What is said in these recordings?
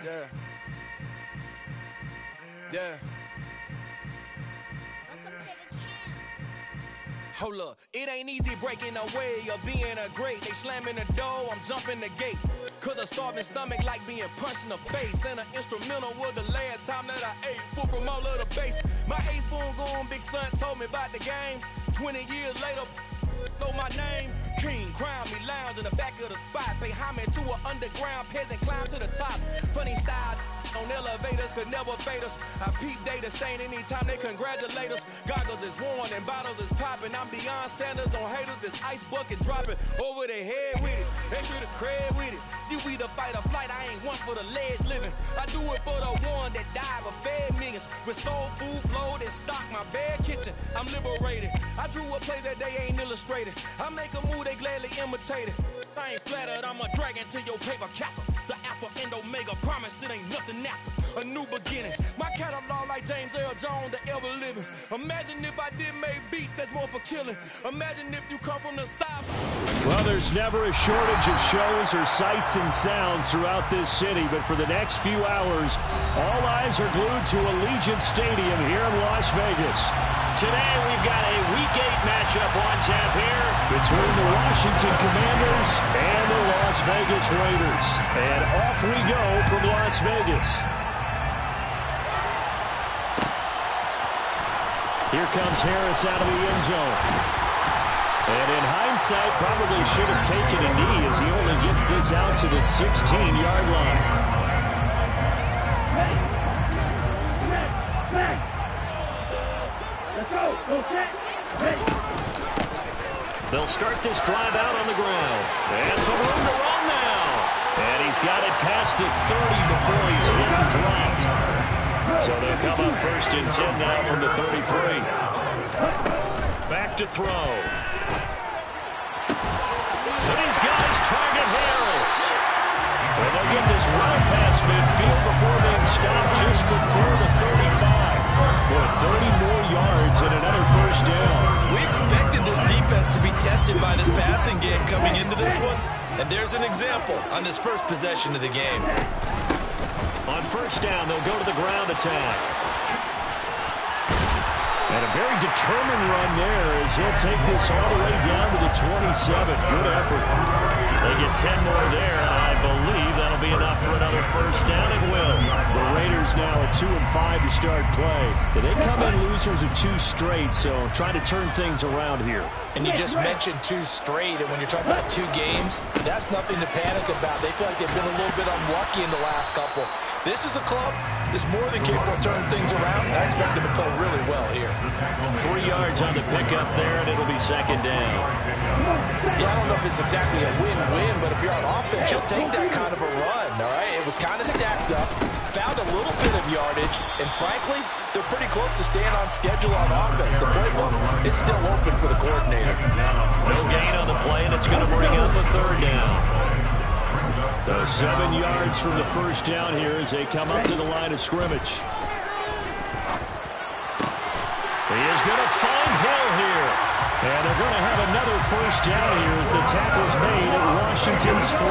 Yeah. Yeah. Hold up, it ain't easy breaking away or being a great. They slamming the door, I'm jumping the gate. Cause a starving stomach like being punched in the face. And an instrumental was the last time that I ate. Full from all of the bass. My ace boom goon, big son told me about the game. 20 years later, know my name. King, crown me, lounge in the back of the spot. Pay homage to an underground peasant, climb to the top. Funny style on elevators could never fade us. I peep data stain anytime they congratulate us. Goggles is worn and bottles is popping. I'm beyond Sanders on haters, this ice bucket dropping over their head with it. Extra the cred with it. You either fight or flight, I ain't one for the ledge living. I do it for the one that died but fed millions. With soul food flowed and stocked my bare kitchen. I'm liberated. I drew a play that they ain't illustrated. I make a move, they gladly imitate it. I ain't flattered, I'm a dragon to your paper castle. The Alpha and Omega, promise it ain't nothing after. A new beginning. My catalog like James Earl Jones, the ever living. Imagine if I did make beats that's more for killing. Imagine if you come from the south. Well, there's never a shortage of shows or sights and sounds throughout this city, but for the next few hours, all eyes are glued to Allegiant Stadium here in Las Vegas. Today, we've got a Week 8 matchup on tap here between the Washington Commanders and the Las Vegas Raiders. And off we go from Las Vegas. Here comes Harris out of the end zone. And in hindsight, probably should have taken a knee as he only gets this out to the 16-yard line. They'll start this drive out on the ground. And some room to run now. And he's got it past the 30 before he's hit and dropped. So they'll come up first and 10 now from the 33. Back to throw. And his guys target Harris. And they'll get this run past midfield before being stopped just before the 35. With 30 more yards and another first down. We expected this defense to be tested by this passing game coming into this one. And there's an example on this first possession of the game. On first down, they'll go to the ground attack. And a very determined run there as he'll take this all the way down to the 27. Good effort. They get 10 more there, and I believe that'll be enough for another first down. It will. The Raiders now at 2-5 to start play. They come in losers of 2 straight, so trying to turn things around here. And you just mentioned 2 straight, and when you're talking about 2 games, that's nothing to panic about. They feel like they've been a little bit unlucky in the last couple. This is a club that's more than capable of turning things around. I expect them to play really well here. 3 yards on the pickup there, and it'll be second down. Yeah, I don't know if it's exactly a win-win, but if you're on offense, you'll take that kind of a run, all right? It was kind of stacked up, found a little bit of yardage, and frankly, they're pretty close to staying on schedule on offense. The playbook is still open for the coordinator. No gain on the play, and it's going to bring up the third down. So 7 yards from the first down here as they come up to the line of scrimmage. He is going to find Hill here. And they're going to have another first down here as the tackle's made at Washington's 14.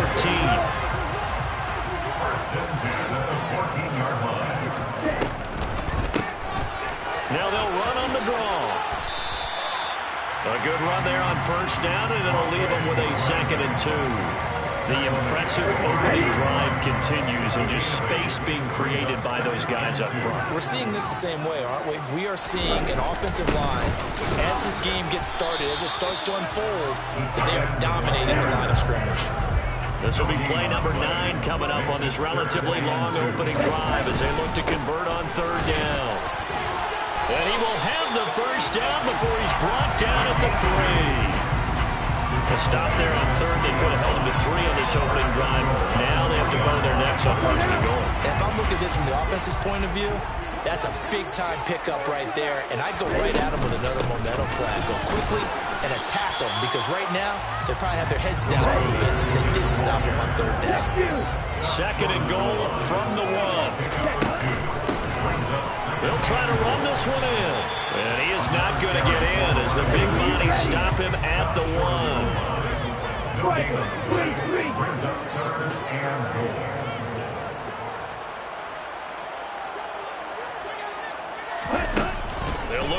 First and 10 at the 14-yard line. Now they'll run on the draw. A good run there on first down, and it'll leave them with a 2nd and 2. The impressive opening drive continues, and just space being created by those guys up front. We're seeing this the same way, aren't we? We are seeing an offensive line, as this game gets started, as it starts to unfold, that they are dominating the line of scrimmage. This will be play number 9 coming up on this relatively long opening drive as they look to convert on third down. And he will have the first down before he's brought down at the 3. A stop there on third. They could have held him to 3 on this opening drive. Now they have to bow their necks on first and goal. And if I'm looking at this from the offense's point of view, that's a big-time pickup right there. And I'd go right at them with another momentum play. Go quickly and attack them, because right now they probably have their heads down a little bit since they didn't stop them on third down. 2nd and goal from the 1. They'll try to run this one in. And he is not going to get in as the big bodies stop him at the 1. Brings up 3rd and goal.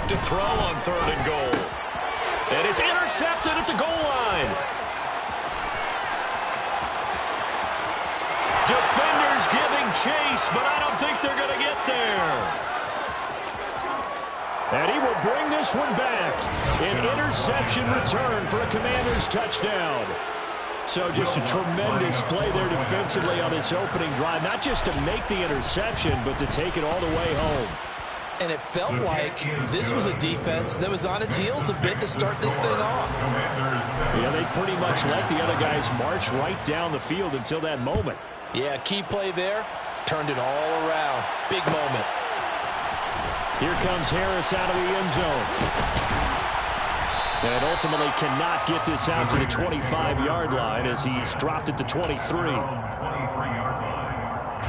look to throw on 3rd and goal. And it's intercepted at the goal line. Defenders giving chase, but I don't think they're going to get there. And he will bring this one back. An interception return for a Commanders touchdown. So just a tremendous play there defensively on this opening drive. Not just to make the interception, but to take it all the way home. And it felt like this was a defense that was on its heels a bit to start this thing off. Yeah, they pretty much let the other guys march right down the field until that moment. Yeah, key play there. Turned it all around. Big moment. Here comes Harris out of the end zone. And ultimately cannot get this out to the 25-yard line as he's dropped it to 23.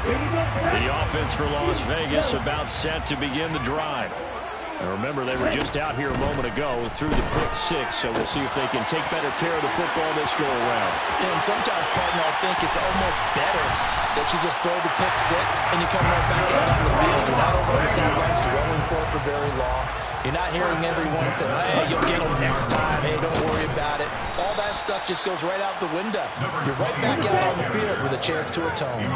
The offense for Las Vegas about set to begin the drive. And remember, they were just out here a moment ago through the pick-6, so we'll see if they can take better care of the football this go-around. And sometimes, partner, I think it's almost better that you just throw the pick-6 and you come right back out on the field. You're not over on the sidelines dwelling for it for very long. You're not hearing everyone say, hey, you'll get them next time. Hey, don't worry about it. All that stuff just goes right out the window. You're right back out on the field with a chance to atone.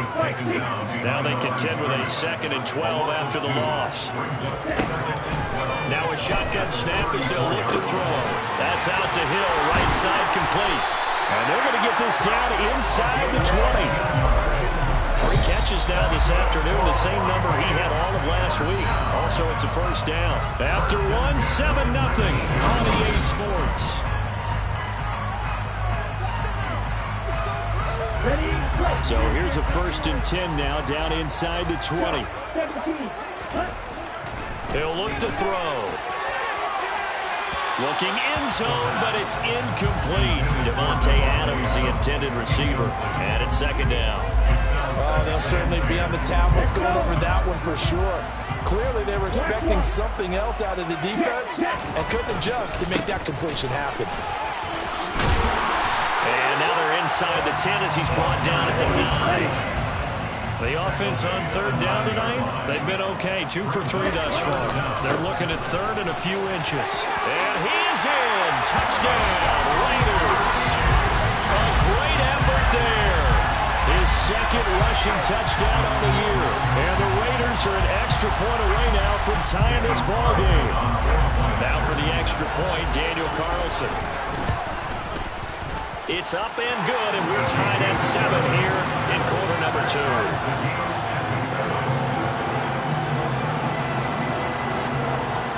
Now they contend with a 2nd and 12 after the loss. Now a shotgun snap as they'll look to throw. That's out to Hill, right side complete. And they're going to get this down inside the 20. 3 catches now this afternoon, the same number he had all of last week. Also, it's a first down. After 7-0 on EA Sports. So here's a 1st and 10 now, down inside the 20. He'll look to throw. Looking end zone, but it's incomplete. Devontae Adams, the intended receiver. And it's 2nd down. Oh, they'll certainly be on the tablets going over that one for sure. Clearly, they were expecting something else out of the defense and couldn't adjust to make that completion happen. And now they're inside the 10 as he's brought down at the 9. The offense on 3rd down tonight, they've been okay. 2 for 3 thus far. They're looking at 3rd and a few inches. And he is in. Touchdown, Raiders. A great effort there. His 2nd rushing touchdown on the year. And the Raiders are an extra point away now from tying this ball game. Now for the extra point, Daniel Carlson. It's up and good, and we're tied at 7 here in quarter number 2.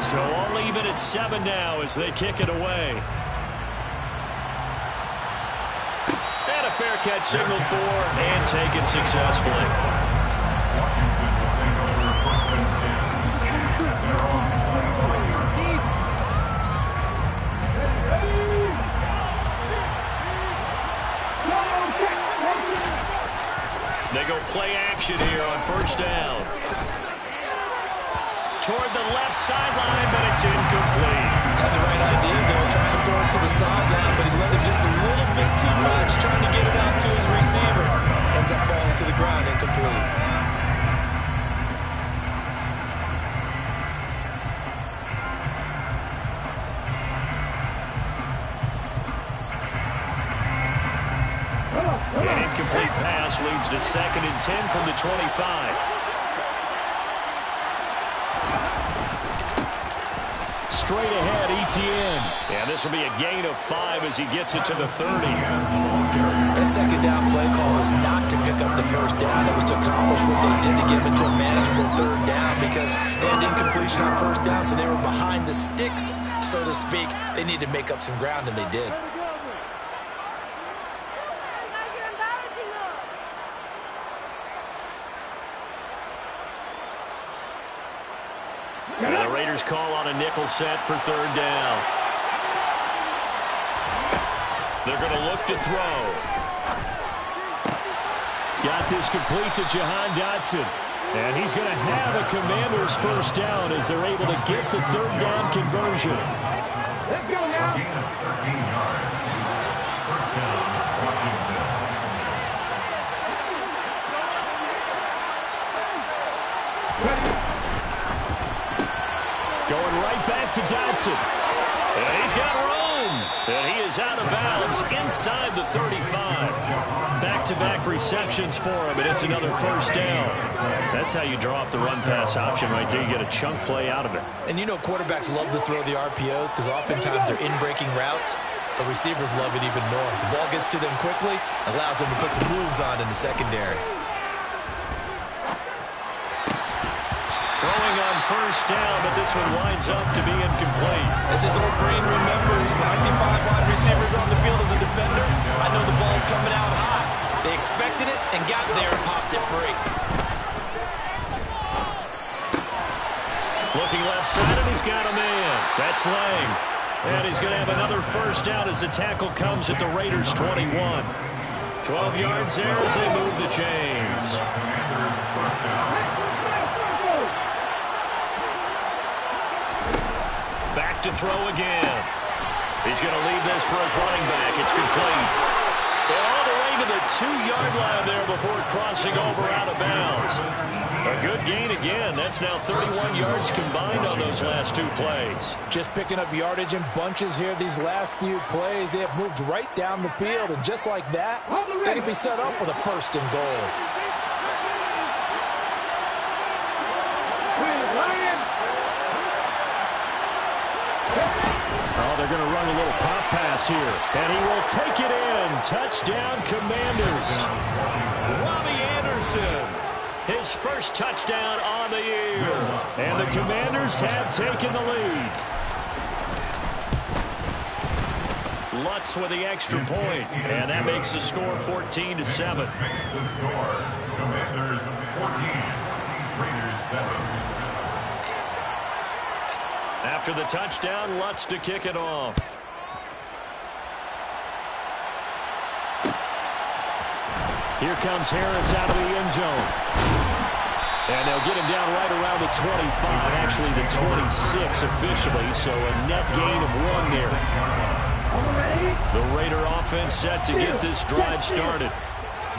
So all even at 7 now as they kick it away. And a fair catch signaled for and taken successfully. They go play action here on 1st down. Toward the left sideline, but it's incomplete. Had the right idea, though, trying to throw it to the sideline, but he let it just a little bit too much, trying to get it out to his receiver. Ends up falling to the ground, incomplete. An incomplete pass leads to 2nd and 10 from the 25. Straight ahead, Etienne. And this will be a gain of 5 as he gets it to the 30. That 2nd down play call was not to pick up the 1st down. It was to accomplish what they did to give it to a manageable 3rd down because they had incompletion on 1st down, so they were behind the sticks, so to speak. They needed to make up some ground, and they did. And the Raiders call on a nickel set for 3rd down. They're going to look to throw. Got this complete to Jahan Dotson. And he's going to have a Commanders 1st down as they're able to get the 3rd down conversion. Let's go now. 13 yards. 1st down, Washington. Going right back to Dotson. And he's got room. And he is out of bounds inside the 35. Back-to-back receptions for him, and it's another first down. That's how you draw up the run-pass option right there. You get a chunk play out of it. And you know quarterbacks love to throw the RPOs because oftentimes they're in-breaking routes, but receivers love it even more. The ball gets to them quickly, allows them to put some moves on in the secondary. Throwing on first down, but this one winds up to be incomplete. As his old brain remembers, when I see 5 wide receivers on the field as a defender, I know the ball's coming out high. They expected it and got there and popped it free. Looking left side, and he's got a man. That's Lang. And he's going to have another first down as the tackle comes at the Raiders' 21. 12 yards there as they move the chains. Back to throw again. He's going to leave this for his running back. It's complete. And all the way to the 2-yard line there before crossing over out of bounds. A good gain again. That's now 31 yards combined on those last 2 plays. Just picking up yardage in bunches here these last few plays. They have moved right down the field, and just like that, they can be set up with a first and goal. Oh, they're going to run a little pop pass here. And he will take it in. Touchdown, Commanders. Robbie Anderson, his first touchdown on the year. And the Commanders have taken the lead. Lutz with the extra point. And that makes the score 14-7. Makes the score. Commanders 14, Raiders 7. After the touchdown, Lutz to kick it off. Here comes Harris out of the end zone. And they'll get him down right around the 25, actually the 26 officially, so a net gain of 1 there. The Raider offense set to get this drive started.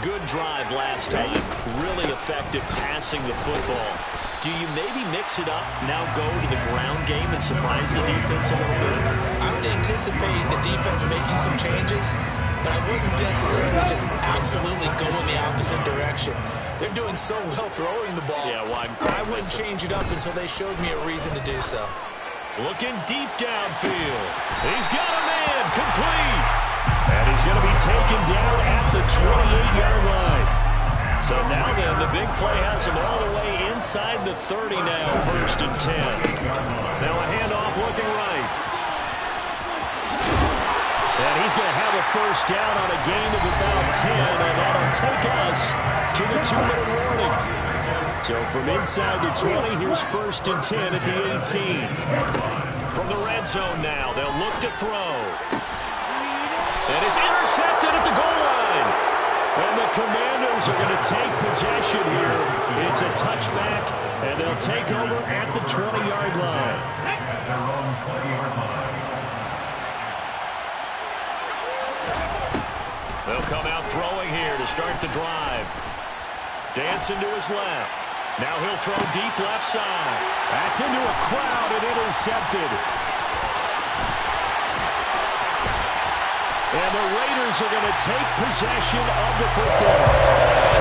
Good drive last time. Really effective passing the football. Do you maybe mix it up, now go to the ground game and surprise the defense a little bit? I would anticipate the defense making some changes, but I wouldn't necessarily just absolutely go in the opposite direction. They're doing so well throwing the ball. Yeah, well, I wouldn't change it up until they showed me a reason to do so. Looking deep downfield. He's got a man, complete. And he's going to be taken down at the 28-yard line. So now then, the big play has him all the way inside the 30 now, 1st and 10. Now a handoff looking right. And he's going to have a first down on a gain of about 10, and that'll take us to the 2-minute warning. So from inside the 20, here's 1st and 10 at the 18. From the red zone now, they'll look to throw. And it's intercepted at the goal line. And the Commanders are going to take possession here. It's a touchback, and they'll take over at the 20-yard line. At their own 20-yard line. They'll come out throwing here to start the drive. Dancing to his left. Now he'll throw deep left side. That's into a crowd and intercepted. And the Raiders are going to take possession of the football.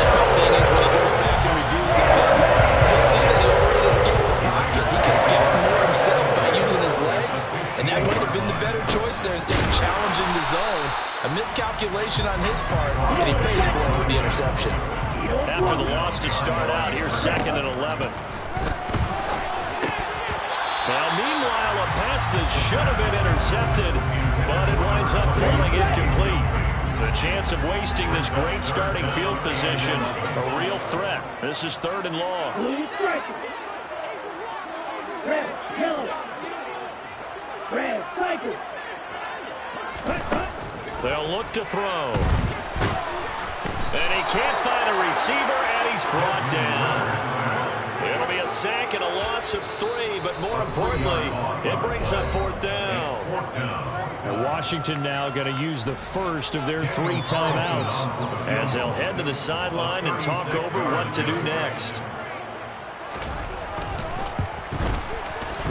The tough thing is when he goes back and reviews the play, he'll see that he already escaped the pocket. He could have gotten more himself by using his legs, and that might have been the better choice there instead of challenging the zone. A miscalculation on his part, and he pays for it with the interception. After the loss to start out, here's 2nd and 11. Now, meanwhile, a pass that should have been intercepted, but it winds up falling incomplete. The chance of wasting this great starting field position, a real threat. This is 3rd and long. They'll look to throw. And he can't find a receiver, and he's brought down. It'll be a sack and a loss of 3, but more importantly, it brings up 4th down. And Washington now going to use the first of their 3 timeouts as they'll head to the sideline and talk over what to do next.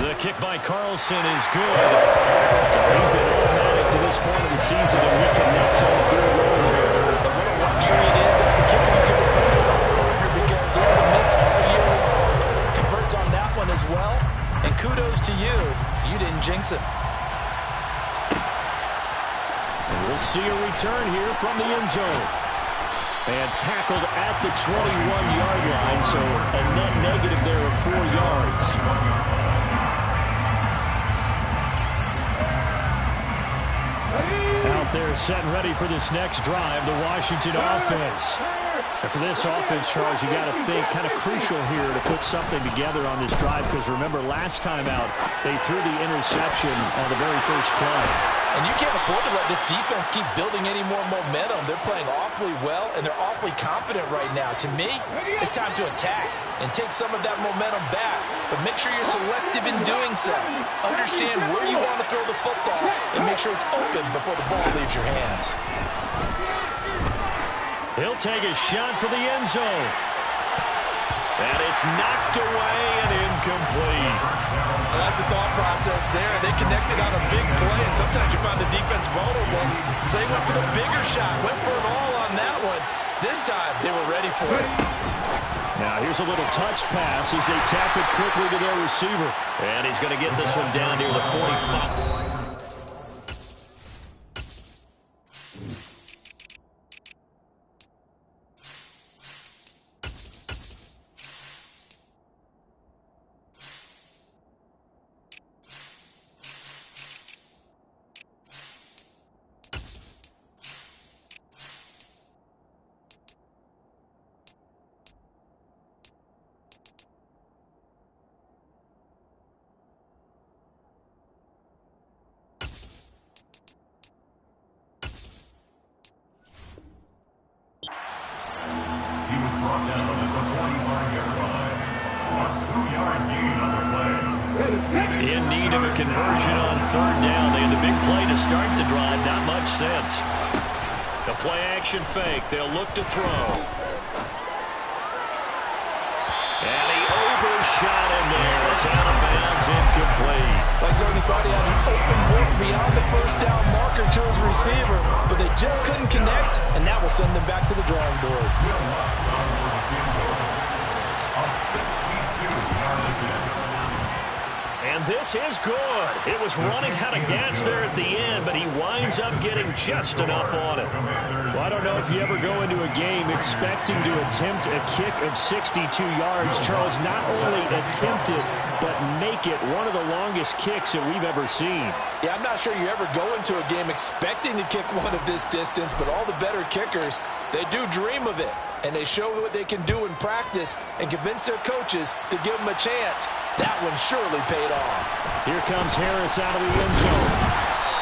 The kick by Carlson is good. He's been automatic to this point of the season and reconnects on the field goal here. And what a luxury it is to have the kicker you can depend on all year because he hasn't missed all year long. Converts on that one as well. And kudos to you. You didn't jinx it. And we'll see a return here from the end zone. And tackled at the 21-yard line, so a net negative there of 4 yards. Out there set and ready for this next drive, the Washington offense. And for this offense, Charles, you got to think kind of crucial here to put something together on this drive because remember last time out they threw the interception on the very first play. And you can't afford to let this defense keep building any more momentum. They're playing awfully well, and they're awfully confident right now. To me, it's time to attack and take some of that momentum back. But make sure you're selective in doing so. Understand where you want to throw the football, and make sure it's open before the ball leaves your hands. He'll take a shot for the end zone. And it's knocked away and incomplete. I like the thought process there. They connected on a big play, and sometimes you find the defense vulnerable. So they went for the bigger shot, went for it all on that one. This time, they were ready for it. Now, here's a little touch pass as they tap it quickly to their receiver. And he's going to get this one down near the 45. In need of a conversion on third down. They had the big play to start the drive. Not much sense. The play-action fake. They'll look to throw. And he overshot him there. It's out of bounds, incomplete. Like certainly thought he had an open look beyond the first down marker to his receiver, but they just couldn't connect, and that will send them back to the drawing board. And this is good. It was running out of gas there at the end, but he winds up getting just enough on it. Well, I don't know if you ever go into a game expecting to attempt a kick of 62 yards. Charles, not only attempt it, but make it one of the longest kicks that we've ever seen. Yeah, I'm not sure you ever go into a game expecting to kick one of this distance, but all the better kickers, they do dream of it. And they show what they can do in practice and convince their coaches to give them a chance. That one surely paid off. Here comes Harris out of the end zone.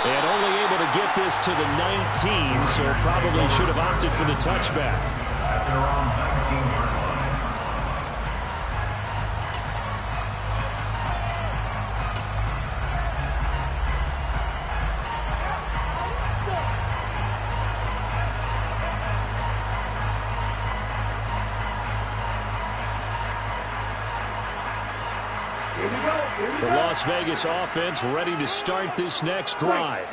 And only able to get this to the 19, so probably should have opted for the touchback. At their own 19-yard line. The Las Vegas offense ready to start this next drive.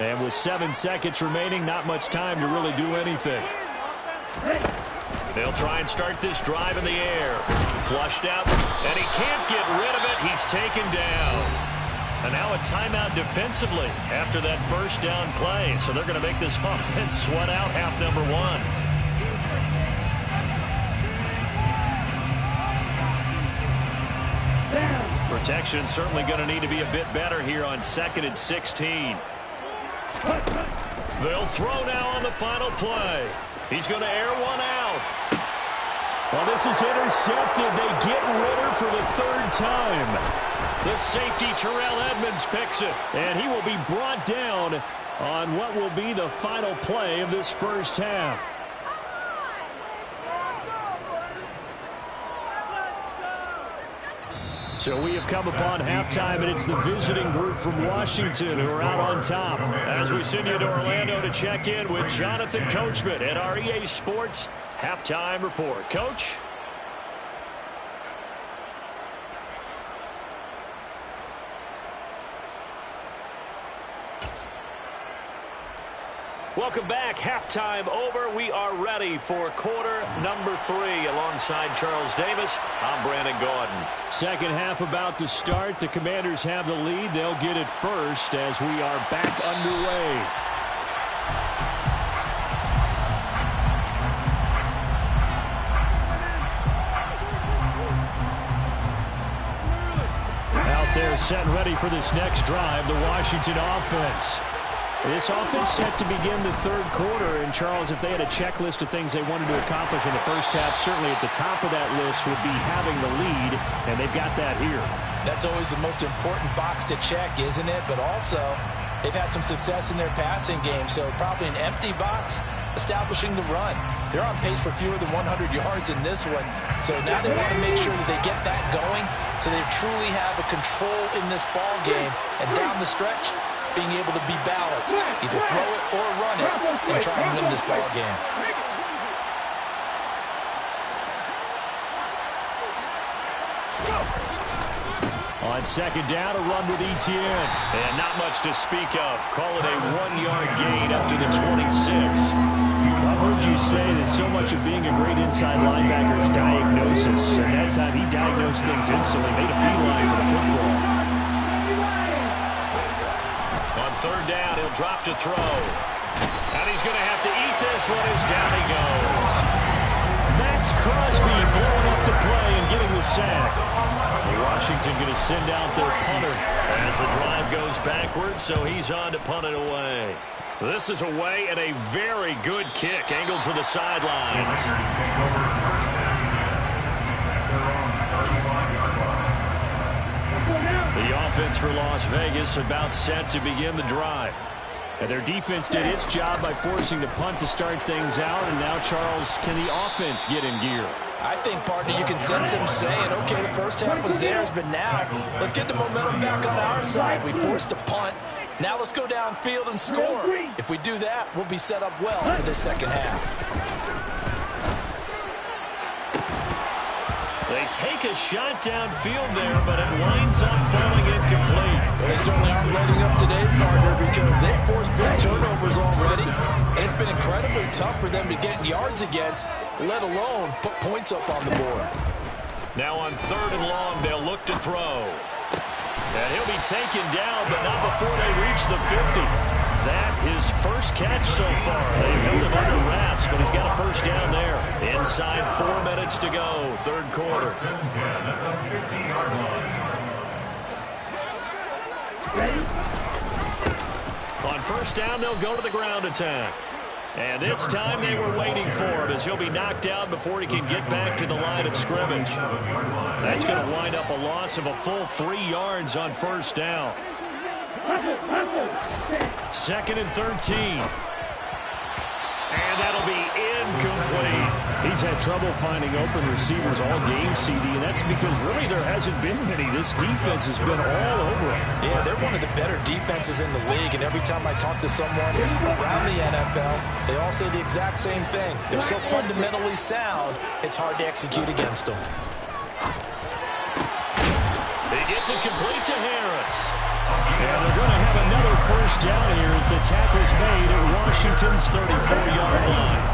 And with 7 seconds remaining, not much time to really do anything. They'll try and start this drive in the air. Flushed out, and he can't get rid of it. He's taken down. And now a timeout defensively after that first down play. So they're going to make this offense sweat out half number one. Protection certainly going to need to be a bit better here on 2nd and 16. They'll throw now on the final play. He's going to air one out. Well, this is intercepted. They get Ritter for the 3rd time. The safety, Terrell Edmonds, picks it. And he will be brought down on what will be the final play of this first half. So we have come upon halftime, and it's the visiting group from Washington who are out on top. As we send you to Orlando to check in with Jonathan Coachman at our EA Sports Halftime Report. Coach? Welcome back. Halftime over. We are ready for quarter number 3. Alongside Charles Davis, I'm Brandon Gaudin. Second half about to start. The Commanders have the lead. They'll get it first as we are back underway. Out there set and ready for this next drive, the Washington offense. This offense set to begin the third quarter, and Charles, if they had a checklist of things they wanted to accomplish in the first half, certainly at the top of that list would be having the lead, and they've got that here. That's always the most important box to check, isn't it? But also, they've had some success in their passing game, so probably an empty box establishing the run. They're on pace for fewer than 100 yards in this one, so now they want to make sure that they get that going so they truly have a control in this ball game, and down the stretch, being able to be balanced, either throw it or run it, and try and win this ball game. On second down, a run with Etienne. And not much to speak of. Call it a 1-yard gain up to the 26. I've heard you say that so much of being a great inside linebacker is diagnosis. And that time he diagnosed things instantly, made a beeline for the football. On third down, he'll drop to throw. And he's going to have to eat this one as down he goes. Max Crosby blowing up the play and getting the sack. Washington going to send out their punter as the drive goes backwards, so he's on to punt it away. This is away and a very good kick angled for the sidelines. The offense for Las Vegas about set to begin the drive. And their defense did its job by forcing the punt to start things out. And now, Charles, can the offense get in gear? I think, partner, you can sense them saying, okay, the first half was theirs, but now let's get the momentum back on our side. We forced a punt. Now let's go downfield and score. If we do that, we'll be set up well for the second half. They take a shot downfield there, but it winds up falling incomplete. Well, they certainly aren't letting up today, partner, because they've forced big turnovers already. And it's been incredibly tough for them to get yards against, let alone put points up on the board. Now on third and long, they'll look to throw. And he'll be taken down, but not before they reach the 50. That his first catch so far. They've held him under wraps, but he's got a first down there. Inside 4 minutes to go, third quarter. On first down, they'll go to the ground attack. And this time they were waiting for him as he'll be knocked down before he can get back to the line of scrimmage. That's going to wind up a loss of a full 3 yards on first down. Second and 13. And that'll be incomplete. He's had trouble finding open receivers all game, CD, and that's because really there hasn't been many. This defense has been all over him. Yeah, they're one of the better defenses in the league, and every time I talk to someone around the NFL, they all say the exact same thing. They're so fundamentally sound, it's hard to execute against them. He gets it complete to Harris. And they're going to have another first down here as the tackle's made at Washington's 34-yard line.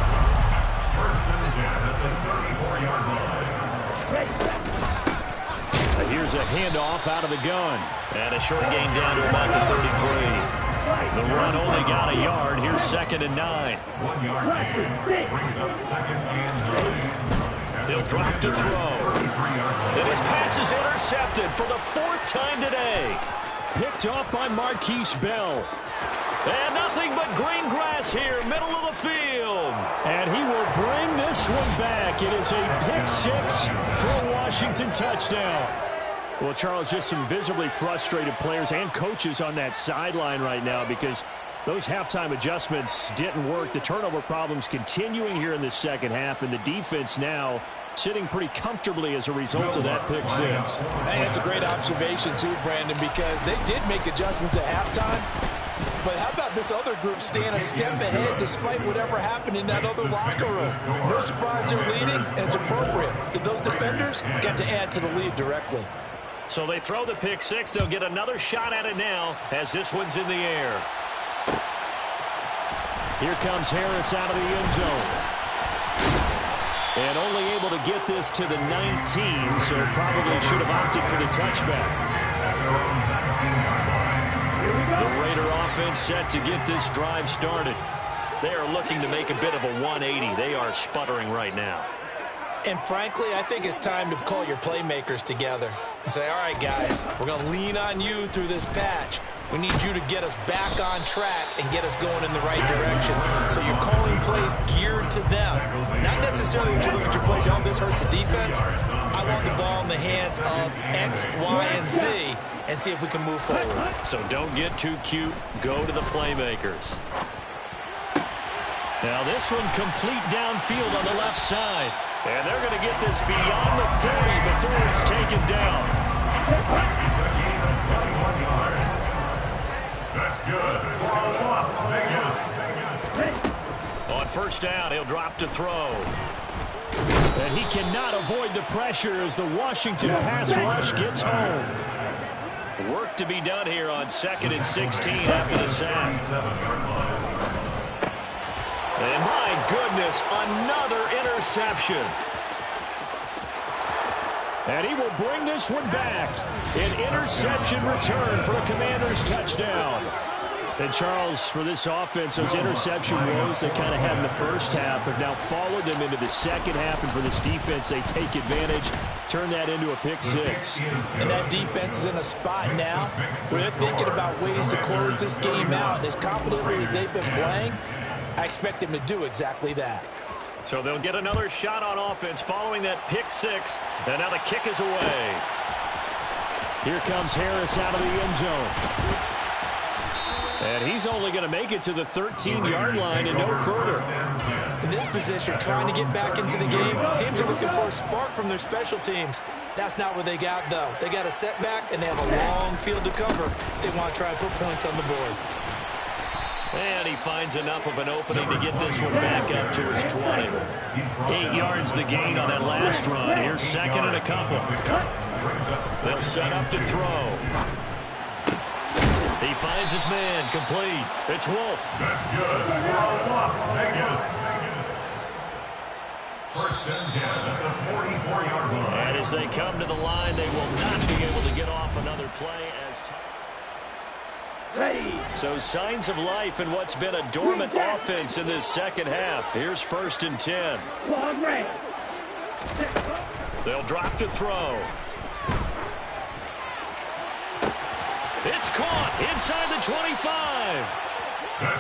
Here's a handoff out of the gun. And a short gain down to about the 33. The run only got a yard. Here's second and 9. 1 yard gain brings up second and 9. He'll drop to throw. And his pass is intercepted for the 4th time today. Picked off by Marquise Bell. And nothing but green grass here, middle of the field. And he will bring this one back. It is a pick 6 for a Washington touchdown. Well, Charles, just some visibly frustrated players and coaches on that sideline right now because those halftime adjustments didn't work. The turnover problems continuing here in the second half, and the defense now sitting pretty comfortably as a result of that pick 6. And it's a great observation, too, Brandon, because they did make adjustments at halftime. But how about this other group staying a step ahead despite whatever happened in that other locker room? No surprise they're leading, and it's appropriate that those defenders got to add to the lead directly. So they throw the pick 6. They'll get another shot at it now as this one's in the air. Here comes Harris out of the end zone. And only able to get this to the 19, so probably should have opted for the touchback. The Raider offense set to get this drive started. They are looking to make a bit of a 180. They are sputtering right now. And frankly, I think it's time to call your playmakers together and say, all right, guys, we're going to lean on you through this patch. We need you to get us back on track and get us going in the right direction. So you're calling plays geared to them. Not necessarily when you look at your plays, oh, this hurts the defense. I want the ball in the hands of X, Y, and Z and see if we can move forward. So don't get too cute. Go to the playmakers. Now this one complete downfield on the left side. And they're going to get this beyond the 40 before it's taken down. That's good for Las Vegas. On first down, he'll drop to throw. And he cannot avoid the pressure as the Washington pass rush gets home. Work to be done here on 2nd and 16 after the sack. And my goodness, another interception. And he will bring this one back. An interception return for a Commanders touchdown. And Charles, for this offense, those interception woes they kind of had in the first half have now followed them into the second half. And for this defense, they take advantage, turn that into a pick six. And that defense is in a spot now where they're thinking about ways to close this game out. And as confidently as they've been playing, I expect them to do exactly that. So they'll get another shot on offense following that pick six. And now the kick is away. Here comes Harris out of the end zone. And he's only going to make it to the 13-yard line and no further. In this position, trying to get back into the game, teams are looking for a spark from their special teams. That's not what they got, though. They got a setback, and they have a long field to cover. They want to try and put points on the board. And he finds enough of an opening to get this one back up to his 20. 8 yards the gain on that last run. Here's second and a couple. They'll set up to throw. He finds his man, complete. It's Wolf. That's good for Las Vegas. 1st and 10 at the 44-yard line. And as they come to the line, they will not be able to get off another play as so signs of life in what's been a dormant offense in this second half. Here's 1st and 10. They'll drop to throw. It's caught inside the 25.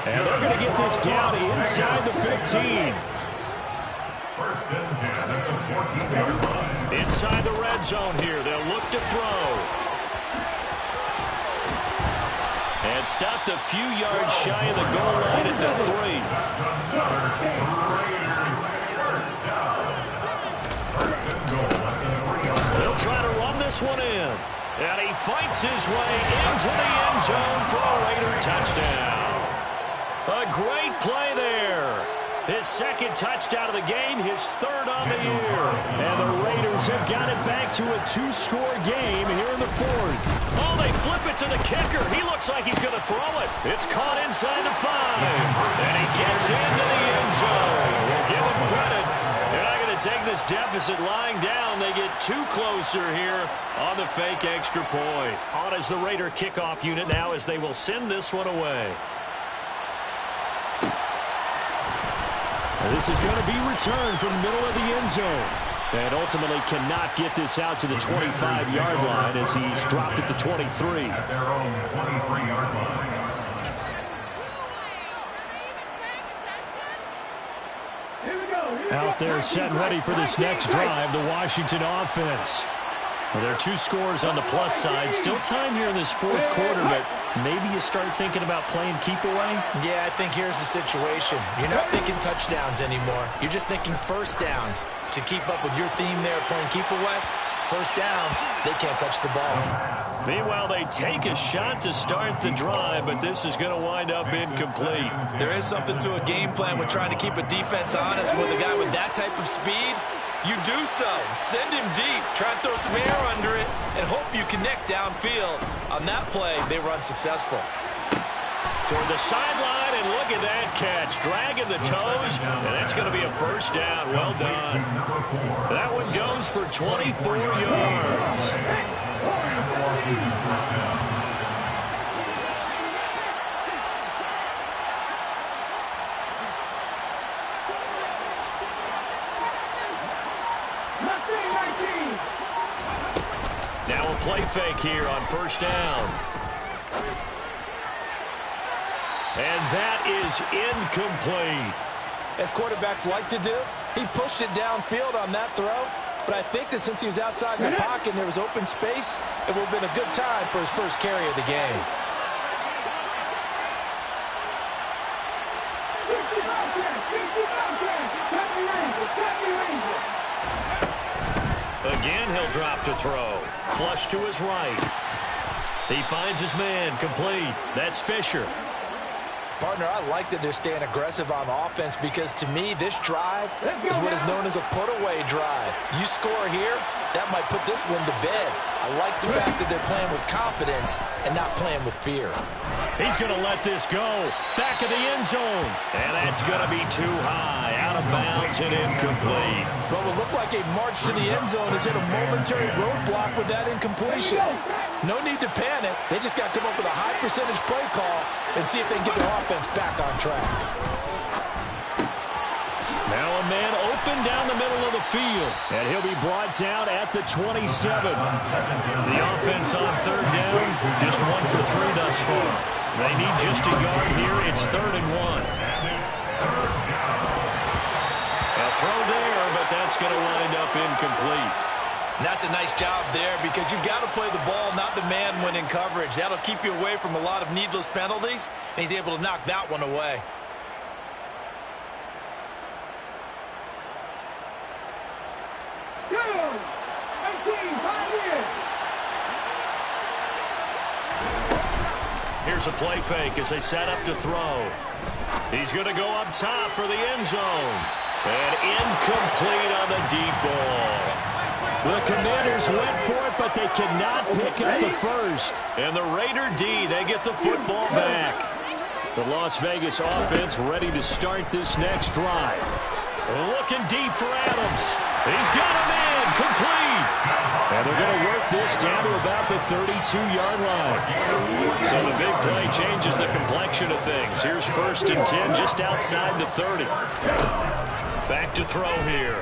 And they're going to get this down inside the 15. 1st and 10 at the 14-yard line. Inside the red zone here. They'll look to throw. And stopped a few yards shy of the goal line at the 3. They'll try to run this one in. And he fights his way into the end zone for a Raider touchdown. A great play there. His second touchdown of the game, his third on the year. And the Raiders have got it back to a 2-score game here in the 4th. Oh, they flip it to the kicker. He looks like he's going to throw it. It's caught inside the 5. And he gets into the end zone. We'll give him credit. They're not going to take this deficit lying down. They get too closer here on the fake extra point. On is the Raider kickoff unit now as they will send this one away. This is going to be returned from the middle of the end zone. And ultimately cannot get this out to the 25-yard line as he's dropped at the 23. At their own 23-yard line. Out there set and ready for this next drive, the Washington offense. Well, there are 2 scores on the plus side. Still time here in this 4th quarter, but maybe you start thinking about playing keep away? Yeah, I think here's the situation. You're not thinking touchdowns anymore. You're just thinking first downs. To keep up with your theme there, playing keep away, first downs, they can't touch the ball. Meanwhile, they take a shot to start the drive, but this is going to wind up incomplete. There is something to a game plan with trying to keep a defense honest with a guy with that type of speed. You do so. Send him deep. Try and throw some air under it and hope you connect downfield. On that play, they were unsuccessful. Toward the sideline, and look at that catch. Dragging the toes, and that's going to be a first down. Well done. That one goes for 24 yards. Now a play fake here on first down. And that is incomplete. As quarterbacks like to do, he pushed it downfield on that throw. But I think that since he was outside the pocket and there was open space, it would have been a good time for his first carry of the game. Again, he'll drop to throw. Flush to his right. He finds his man, complete. That's Fisher. Partner, I like that they're staying aggressive on offense because to me, this drive is what is known as a put-away drive. You score here, that might put this one to bed. I like the fact that they're playing with confidence and not playing with fear. He's going to let this go. Back of the end zone. And that's going to be too high. Out of bounds and incomplete. What would look like a march to the end zone has hit a momentary roadblock with that incompletion. No need to panic. They just got to come up with a high percentage play call and see if they can get their offense back on track. Now a man open down the middle of the field. And he'll be brought down at the 27. The offense on third down, just 1 for 3 thus far. They need just a yard here. It's 3rd and 1. A throw there, but that's going to wind up incomplete. And that's a nice job there because you've got to play the ball, not the man when in coverage. That'll keep you away from a lot of needless penalties, and he's able to knock that one away. Here's a play fake as they set up to throw. He's going to go up top for the end zone. And incomplete on the deep ball. The Commanders went for it, but they cannot pick up the first. And the Raider D, they get the football back. The Las Vegas offense ready to start this next drive. Looking deep for Adams. He's got a man, complete. And they're going to work this down to about the 32-yard line. So the big play changes the complexion of things. Here's 1st and 10 just outside the 30. Back to throw here.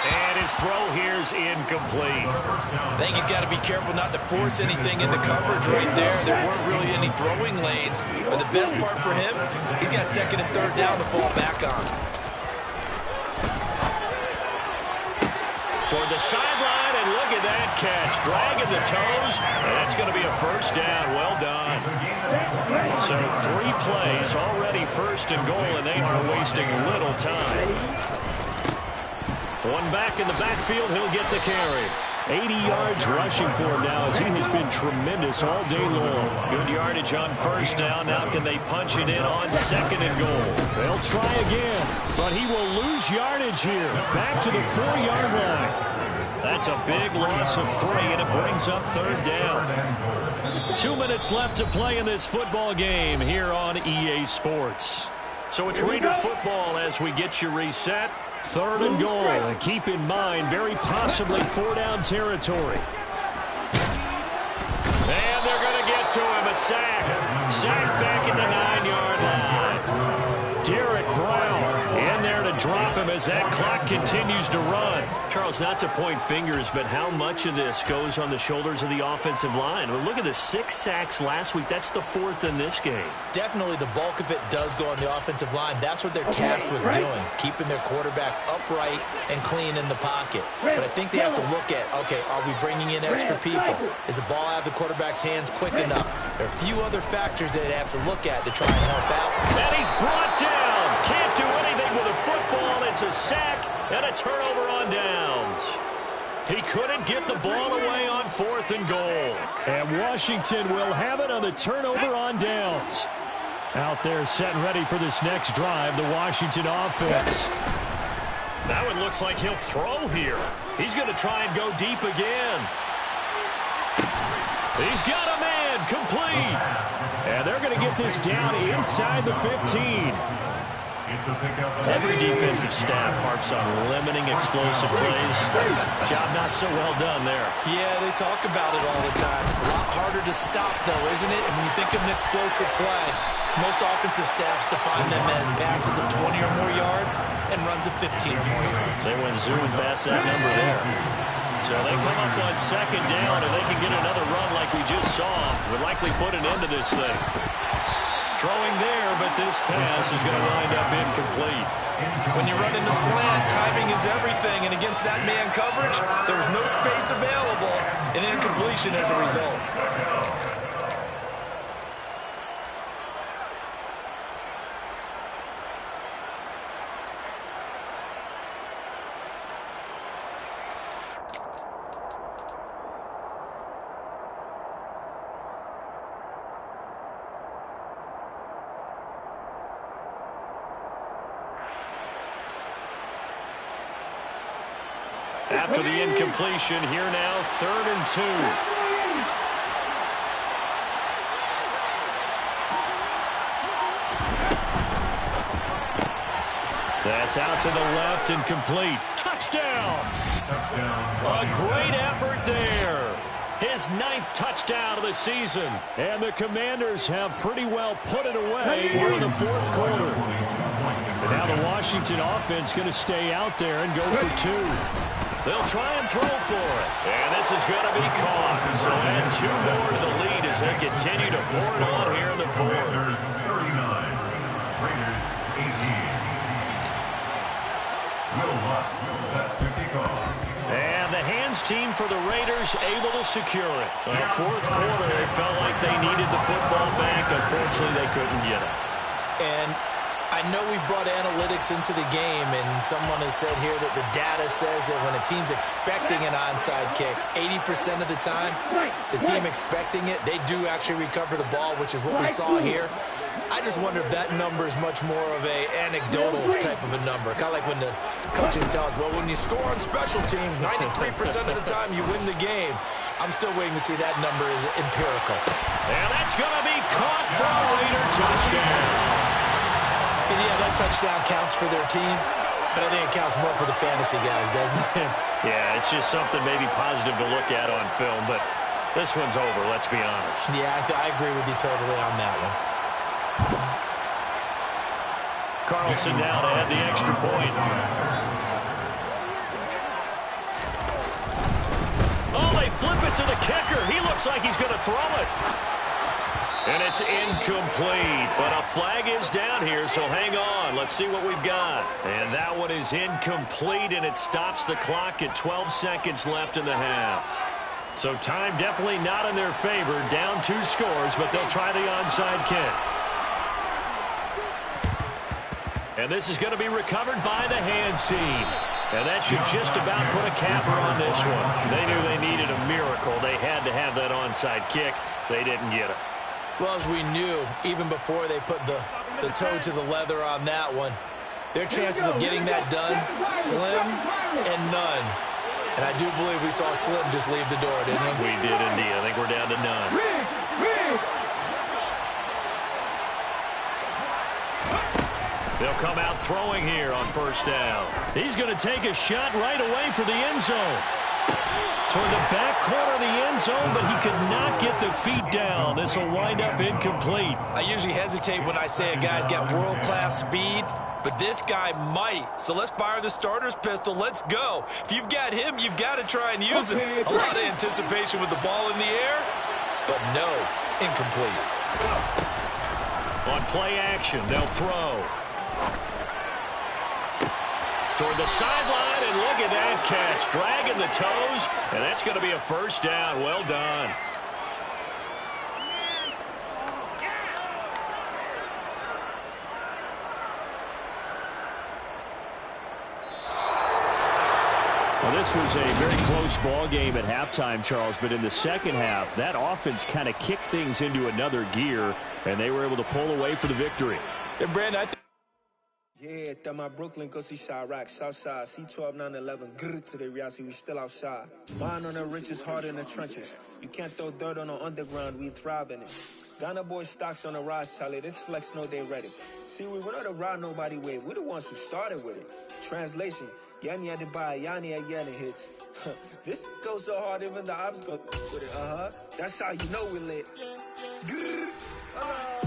And his throw here's incomplete. I think he's got to be careful not to force anything into coverage right there. There weren't really any throwing lanes. But the best part for him, he's got 2nd and 3rd down to fall back on. Toward the sideline, and look at that catch. Dragging the toes, and that's going to be a first down. Well done. So 3 plays, already 1st and goal, and they are wasting little time. One back in the backfield, he'll get the carry. 80 yards rushing for him now as he has been tremendous all day long. Good yardage on 1st down. Now can they punch it in on 2nd and goal? They'll try again, but he will lose yardage here. Back to the 4-yard line. That's a big loss of 3, and it brings up 3rd down. 2 minutes left to play in this football game here on EA Sports. So it's Raider football as we get you reset. 3rd and goal, and keep in mind, very possibly 4-down territory. And they're going to get to him, a sack. Sack back at the 9-yard line. Derek Brown in there to drop him as that clock continues to run. Charles, not to point fingers, but how much of this goes on the shoulders of the offensive line? Well, look at the 6 sacks last week. That's the 4th in this game. Definitely the bulk of it does go on the offensive line. That's what they're tasked with doing, keeping their quarterback upright and clean in the pocket. But I think they have to look at, okay, are we bringing in extra people? Is the ball out of the quarterback's hands quick enough? There are a few other factors that they have to look at to try and help out. And he's brought down. Can't do anything with a football. It's a sack and a turnover on downs. He couldn't get the ball away on 4th and goal. And Washington will have it on the turnover on downs. Out there set and ready for this next drive, the Washington offense. That one looks like he'll throw here. He's going to try and go deep again. He's got a man, complete. And they're going going to get this down inside the 15. Every defensive staff harps on limiting explosive plays. Job not so well done there. Yeah, they talk about it all the time. A lot harder to stop, though, isn't it? And when you think of an explosive play, most offensive staffs define them as passes of 20 or more yards and runs of 15 or more yards. They went zooming past that number there. So they come up on second down, and they can get another run like we just saw. Would likely put an end to this thing. Throwing there, but this pass is going to wind up incomplete. When you run into slant, timing is everything, and against that man coverage, there was no space available, and incompletion as a result. After the incompletion, here now, 3rd and 2. That's out to the left and complete. Touchdown! A great effort there. His 9th touchdown of the season. And the Commanders have pretty well put it away here in the 4th quarter. And now the Washington offense going to stay out there and go for 2. They'll try and throw for it. And this is going to be caught. So add 2 more to the lead as they continue to pour it on here in the 4th. Commanders 39, Raiders 18. Will Lutz set to kick off. And the hands team for the Raiders able to secure it. In the 4th quarter, it felt like they needed the football back. Unfortunately, they couldn't get it. And I know we brought analytics into the game, and someone has said here that the data says that when a team's expecting an onside kick, 80% of the time, the team expecting it, they do actually recover the ball, which is what we saw here. I just wonder if that number is much more of a anecdotal type of a number. Kind of like when the coaches tell us, well, when you score on special teams, 93% of the time you win the game. I'm still waiting to see that number is empirical. And that's going to be caught for a Raider touchdown. And yeah, that touchdown counts for their team, but I think it counts more for the fantasy guys, doesn't it? Yeah, it's just something maybe positive to look at on film, but this one's over, let's be honest. Yeah, I agree with you totally on that one. Carlson now to add the extra point. Oh, they flip it to the kicker. He looks like he's going to throw it. And it's incomplete, but a flag is down here, so hang on. Let's see what we've got. And that one is incomplete, and it stops the clock at 12 seconds left in the half. So time definitely not in their favor. Down 2 scores, but they'll try the onside kick. And this is going to be recovered by the hands team. And that should just about put a capper on this one. They knew they needed a miracle. They had to have that onside kick. They didn't get it. Well, as we knew, even before they put the toe to the leather on that one, their chances of getting that done, slim and none. And I do believe we saw Slim just leave the door, didn't we? We did indeed. I think we're down to none. They'll come out throwing here on 1st down. He's going to take a shot right away for the end zone. Toward the back corner of the end zone, but he could not get the feet down. This will wind up incomplete. I usually hesitate when I say a guy's got world-class speed, but this guy might. So let's fire the starter's pistol. Let's go. If you've got him, you've got to try and use him. A lot of anticipation with the ball in the air, but no, incomplete. On play action, they'll throw. Toward the sideline, and look at that catch. Dragging the toes, and that's going to be a 1st down. Well done. Well, this was a very close ball game at halftime, Charles, but in the second half, that offense kind of kicked things into another gear, and they were able to pull away for the victory. And Brandon, Yeah, that my Brooklyn, go see Chirac, Southside, C12, 911, grrr to the reality, we still outside. Mine on the richest, heart in the trenches. You can't throw dirt on the underground, we thrive in it. Ghana boy stocks on the rise, Charlie. This flex know they ready. See, we went on to ride nobody with. We're the ones who started with it. Translation, Yanni had to buy, Yanni had yelling hits. This goes so hard, even the ops go with it. That's how you know we lit. Grrr.